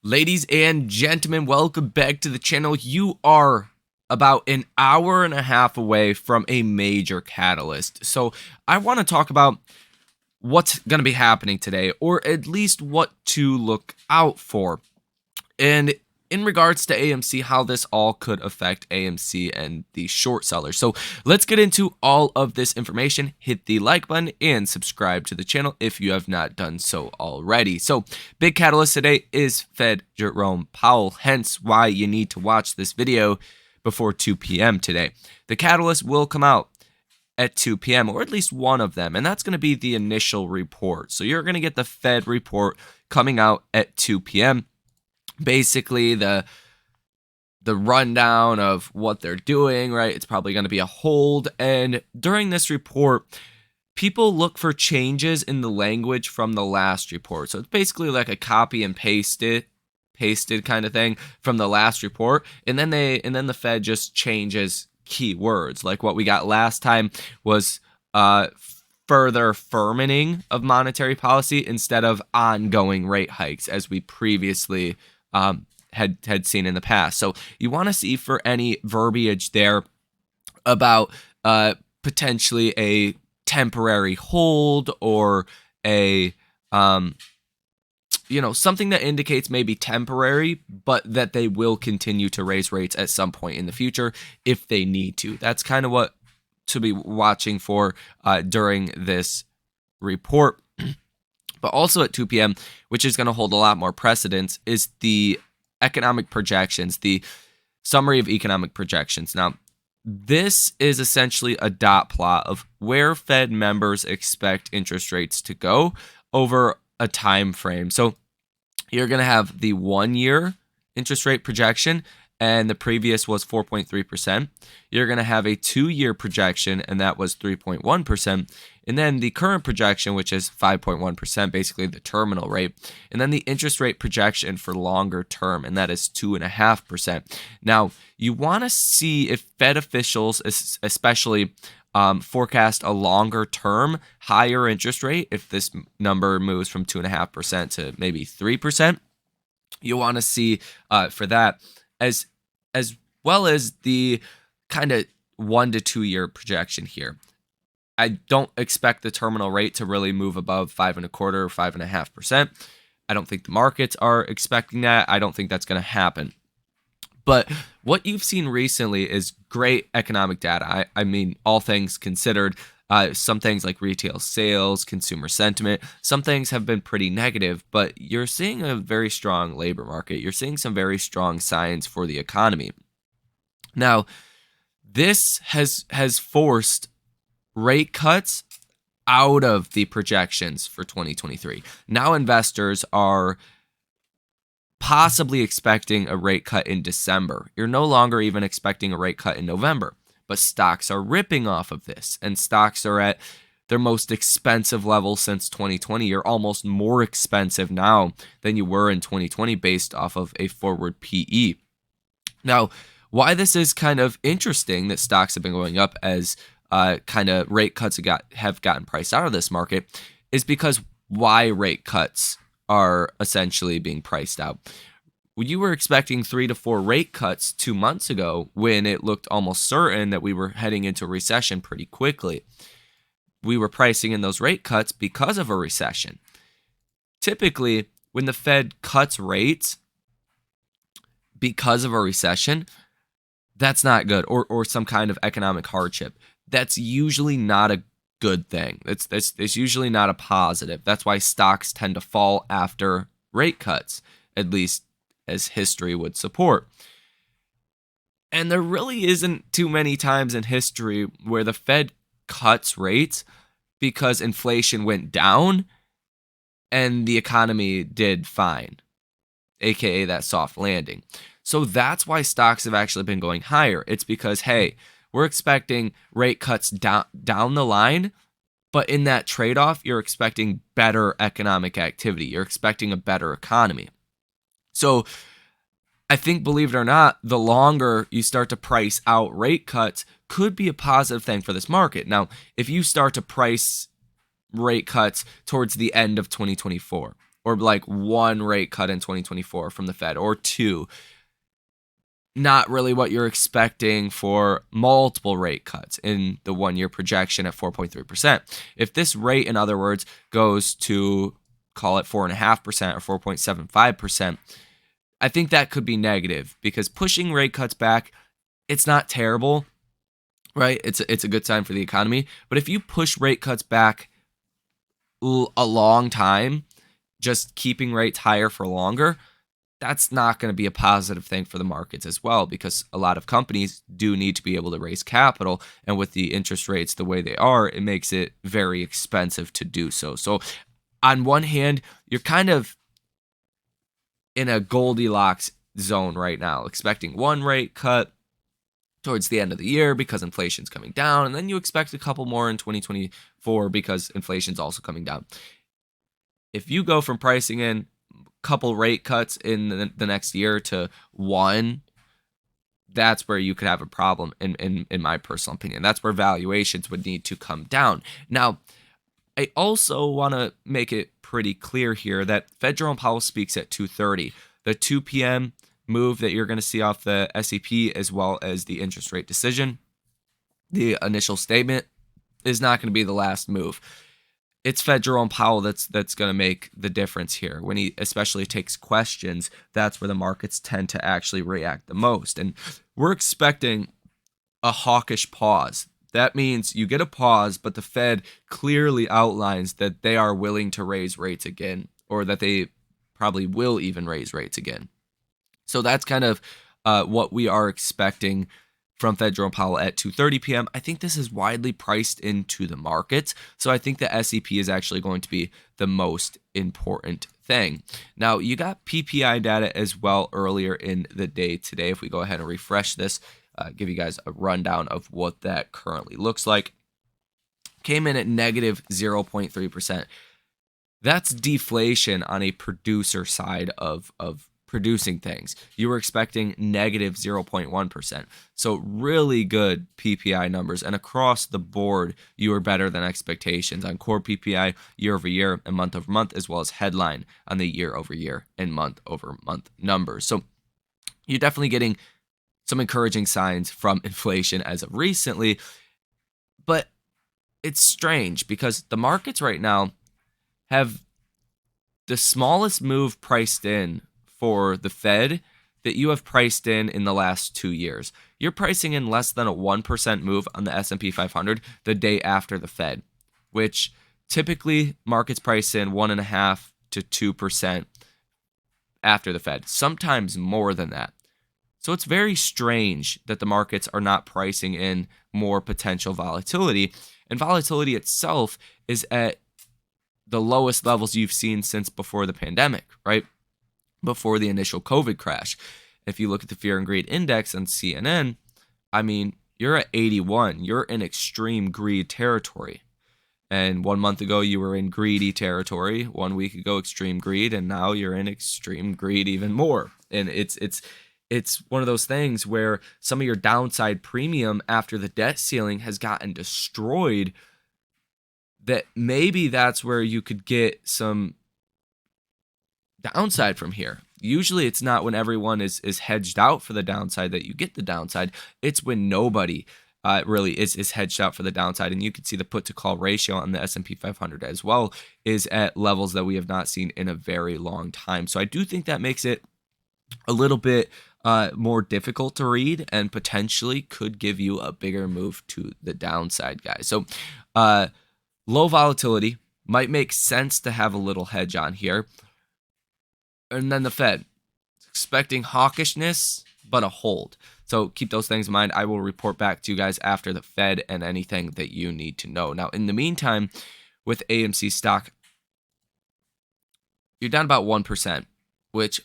Ladies and gentlemen, welcome back to the channel. You are about an hour and a half away from a major catalyst. So I want to talk about what's going to be happening today, or at least what to look out for. And in regards to AMC, how this all could affect AMC and the short sellers. So let's get into all of this information. Hit the like button and subscribe to the channel if you have not done so already. So big catalyst today is Fed Jerome Powell, hence why you need to watch this video before 2 p.m. today. The catalyst will come out at 2 p.m., or at least one of them, and that's going to be the initial report. So you're going to get the Fed report coming out at 2 p.m. Basically, the rundown of what they're doing, right? It's probably going to be a hold. And during this report, people look for changes in the language from the last report. So it's basically like a copy and pasted kind of thing from the last report. And then the Fed just changes keywords. Like what we got last time was further firming of monetary policy instead of ongoing rate hikes, as we previously had seen in the past. So you want to see for any verbiage there about potentially a temporary hold or a something that indicates maybe temporary, but that they will continue to raise rates at some point in the future if they need to. That's kind of what to be watching for during this report. But also at 2 p.m., which is going to hold a lot more precedence, is the economic projections, the summary of economic projections. Now, this is essentially a dot plot of where Fed members expect interest rates to go over a time frame. So you're going to have the 1-year interest rate projection, and the previous was 4.3%. You're going to have a 2-year projection, and that was 3.1%. And then the current projection, which is 5.1%, basically the terminal rate. And then the interest rate projection for longer term, and that is 2.5%. Now, you want to see if Fed officials, especially forecast a longer term higher interest rate. If this number moves from 2.5% to maybe 3%, you want to see for that, as well as the kind of 1 to 2 year projection here. I don't expect the terminal rate to really move above 5.25 or 5.5%. I don't think the markets are expecting that. I don't think that's going to happen. But what you've seen recently is great economic data. I mean, all things considered, some things like retail sales, consumer sentiment, some things have been pretty negative, but you're seeing a very strong labor market. You're seeing some very strong signs for the economy. Now, this has forced rate cuts out of the projections for 2023. Now investors are possibly expecting a rate cut in December. You're no longer even expecting a rate cut in November, but stocks are ripping off of this, and stocks are at their most expensive level since 2020. You're almost more expensive now than you were in 2020 based off of a forward PE. Now, why this is kind of interesting that stocks have been going up as kind of rate cuts have gotten priced out of this market is because why rate cuts are essentially being priced out. You were expecting 3 to 4 rate cuts 2 months ago when it looked almost certain that we were heading into a recession pretty quickly. We were pricing in those rate cuts because of a recession. Typically, when the Fed cuts rates because of a recession, that's not good, or some kind of economic hardship. That's usually not a good thing. It's usually not a positive. That's why stocks tend to fall after rate cuts, at least as history would support. And there really isn't too many times in history where the Fed cuts rates because inflation went down and the economy did fine, aka that soft landing. So that's why stocks have actually been going higher. It's because, hey, we're expecting rate cuts down the line, but in that trade-off, you're expecting better economic activity. You're expecting a better economy. So I think, believe it or not, the longer you start to price out rate cuts could be a positive thing for this market. Now, if you start to price rate cuts towards the end of 2024, or like one rate cut in 2024 from the Fed, or two. Not really what you're expecting for multiple rate cuts in the 1-year projection at 4.3%. If this rate, in other words, goes to, call it 4.5% or 4.75%, I think that could be negative, because pushing rate cuts back, it's not terrible, right? It's a good sign for the economy. But if you push rate cuts back a long time, just keeping rates higher for longer, that's not going to be a positive thing for the markets as well, because a lot of companies do need to be able to raise capital. And with the interest rates the way they are, it makes it very expensive to do so. So on one hand, you're kind of in a Goldilocks zone right now, expecting one rate cut towards the end of the year because inflation's coming down, and then you expect a couple more in 2024 because inflation's also coming down. If you go from pricing in couple rate cuts in the next year to one, that's where you could have a problem in my personal opinion. That's where valuations would need to come down. Now, I also want to make it pretty clear here that Fed Jerome Powell speaks at 2:30. The 2 p.m. move that you're going to see off the SEP, as well as the interest rate decision, the initial statement, is not going to be the last move. It's Fed Jerome Powell that's going to make the difference here. When he especially takes questions, that's where the markets tend to actually react the most. And we're expecting a hawkish pause. That means you get a pause, but the Fed clearly outlines that they are willing to raise rates again, or that they probably will even raise rates again. So that's kind of what we are expecting from Fed Jerome Powell at 2:30 p.m. I think this is widely priced into the markets. So I think the SEP is actually going to be the most important thing. Now, you got PPI data as well earlier in the day today. If we go ahead and refresh this, give you guys a rundown of what that currently looks like. Came in at negative 0.3%. That's deflation on a producer side of producing things. You were expecting negative 0.1%. So really good PPI numbers. And across the board, you were better than expectations on core PPI year over year and month over month, as well as headline on the year over year and month over month numbers. So you're definitely getting some encouraging signs from inflation as of recently. But it's strange because the markets right now have the smallest move priced in for the Fed that you have priced in the last 2 years. You're pricing in less than a 1% move on the S&P 500 the day after the Fed, which typically markets price in 1.5% to 2% after the Fed, sometimes more than that. So it's very strange that the markets are not pricing in more potential volatility. And volatility itself is at the lowest levels you've seen since before the pandemic, right? Before the initial COVID crash. If you look at the Fear and Greed Index on CNN, I mean, you're at 81. You're in extreme greed territory. And 1 month ago, you were in greedy territory. 1 week ago, extreme greed. And now you're in extreme greed even more. And it's one of those things where some of your downside premium after the debt ceiling has gotten destroyed, that maybe that's where you could get some downside from here. Usually it's not when everyone is hedged out for the downside that you get the downside. It's when nobody really is hedged out for the downside. And you can see the put to call ratio on the S&P 500 as well is at levels that we have not seen in a very long time. So I do think that makes it a little bit more difficult to read and potentially could give you a bigger move to the downside, guys. So low volatility might make sense to have a little hedge on here. And then the Fed, expecting hawkishness, but a hold. So keep those things in mind. I will report back to you guys after the Fed and anything that you need to know. Now, in the meantime, with AMC stock, you're down about 1%, which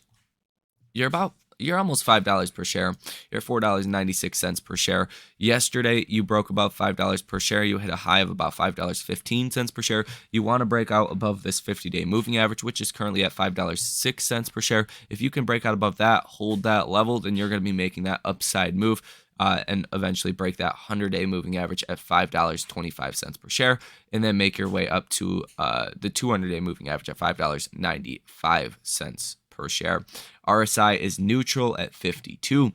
you're almost $5 per share. You're at $4.96 per share. Yesterday, you broke above $5 per share. You hit a high of about $5.15 per share. You want to break out above this 50-day moving average, which is currently at $5.06 per share. If you can break out above that, hold that level, then you're going to be making that upside move. and eventually break that 100-day moving average at $5.25 per share, and then make your way up to the 200-day moving average at $5.95 per share. RSI is neutral at 52.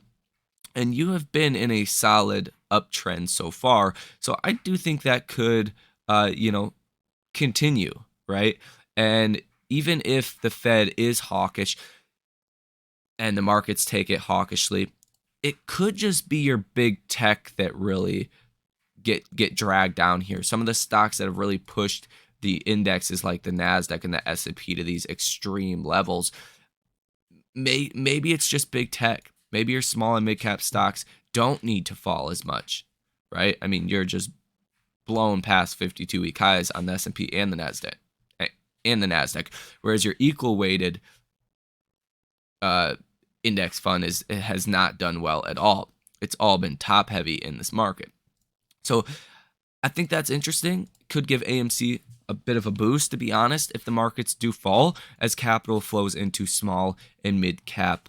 And you have been in a solid uptrend so far. So I do think that could, continue, right? And even if the Fed is hawkish and the markets take it hawkishly, it could just be your big tech that really get dragged down here. Some of the stocks that have really pushed the indexes like the NASDAQ and the S&P to these extreme levels, maybe it's just big tech. Maybe your small and mid cap stocks don't need to fall as much, right? I mean, you're just blown past 52-week highs on the S&P and the NASDAQ, whereas your equal weighted index fund has not done well at all. It's all been top heavy in this market. So I think that's interesting. Could give AMC a bit of a boost, to be honest, if the markets do fall as capital flows into small and mid cap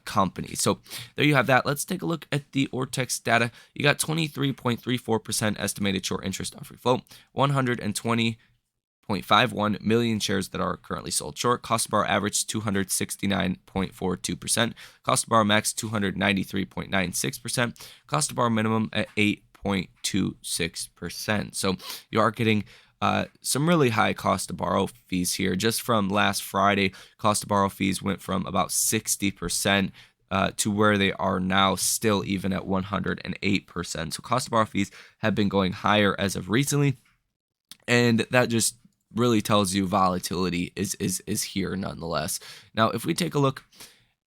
company. So there you have that. Let's take a look at the Ortex data. You got 23.34% estimated short interest on free float, 120.51 million shares that are currently sold short. Cost to borrow average 269.42%. Cost to borrow max 293.96%. Cost to borrow minimum at 8.26%. So you are getting some really high cost to borrow fees here. Just from last Friday, cost to borrow fees went from about 60% to where they are now, still even at 108%. So cost to borrow fees have been going higher as of recently, and that just really tells you volatility is here nonetheless. Now, if we take a look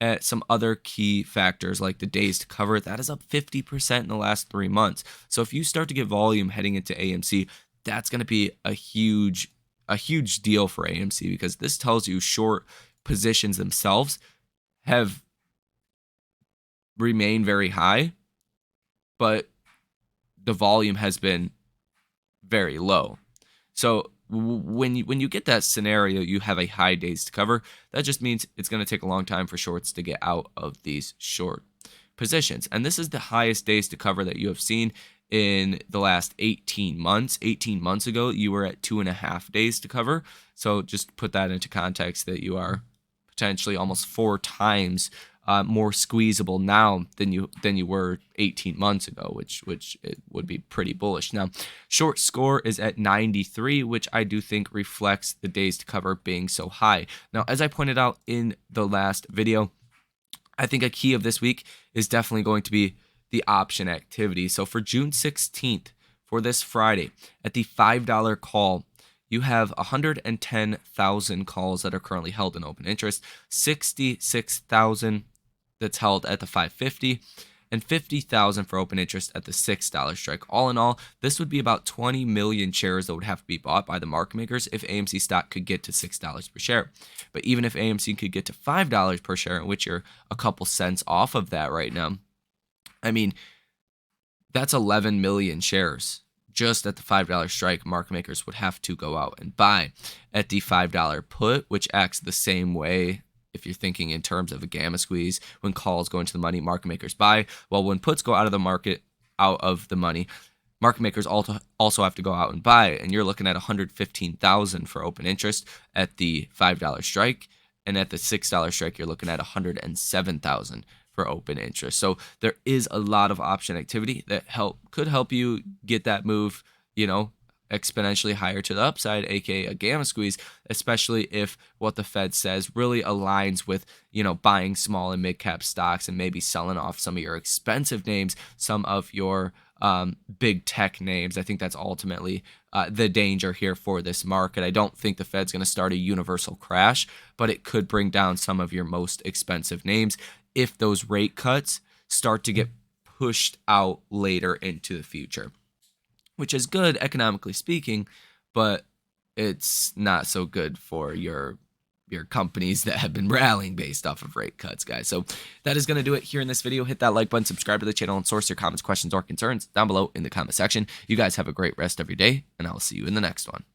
at some other key factors like the days to cover, that is up 50% in the last 3 months. So if you start to get volume heading into AMC, that's going to be a huge deal for AMC, because this tells you short positions themselves have remained very high, but the volume has been very low. So when you get that scenario, you have a high days to cover. That just means it's going to take a long time for shorts to get out of these short positions. And this is the highest days to cover that you have seen in the last 18 months. 18 months ago, you were at 2.5 days to cover. So just put that into context that you are potentially almost 4 times more squeezable now than you were 18 months ago, which it would be pretty bullish. Now, short score is at 93, which I do think reflects the days to cover being so high. Now, as I pointed out in the last video, I think a key of this week is definitely going to be the option activity. So for June 16th, for this Friday, at the $5 call, you have 110,000 calls that are currently held in open interest, 66,000 that's held at the 550, and 50,000 for open interest at the $6 strike. All in all, this would be about 20 million shares that would have to be bought by the market makers if AMC stock could get to $6 per share. But even if AMC could get to $5 per share, in which you're a couple cents off of that right now, I mean, that's 11 million shares. Just at the $5 strike, market makers would have to go out and buy. At the $5 put, which acts the same way if you're thinking in terms of a gamma squeeze, when calls go into the money, market makers buy. Well, when puts go out of the market, out of the money, market makers also have to go out and buy. And you're looking at 115,000 for open interest at the $5 strike. And at the $6 strike, you're looking at 107,000 for open interest. So there is a lot of option activity that could help you get that move, exponentially higher to the upside, aka a gamma squeeze, especially if what the Fed says really aligns with, buying small and mid cap stocks and maybe selling off some of your expensive names, some of your big tech names. I think that's ultimately the danger here for this market. I don't think the Fed's going to start a universal crash, but it could bring down some of your most expensive names if those rate cuts start to get pushed out later into the future, which is good economically speaking, but it's not so good for your companies that have been rallying based off of rate cuts, guys. So that is going to do it here in this video. Hit that like button, subscribe to the channel, and source your comments, questions, or concerns down below in the comment section. You guys have a great rest of your day, and I'll see you in the next one.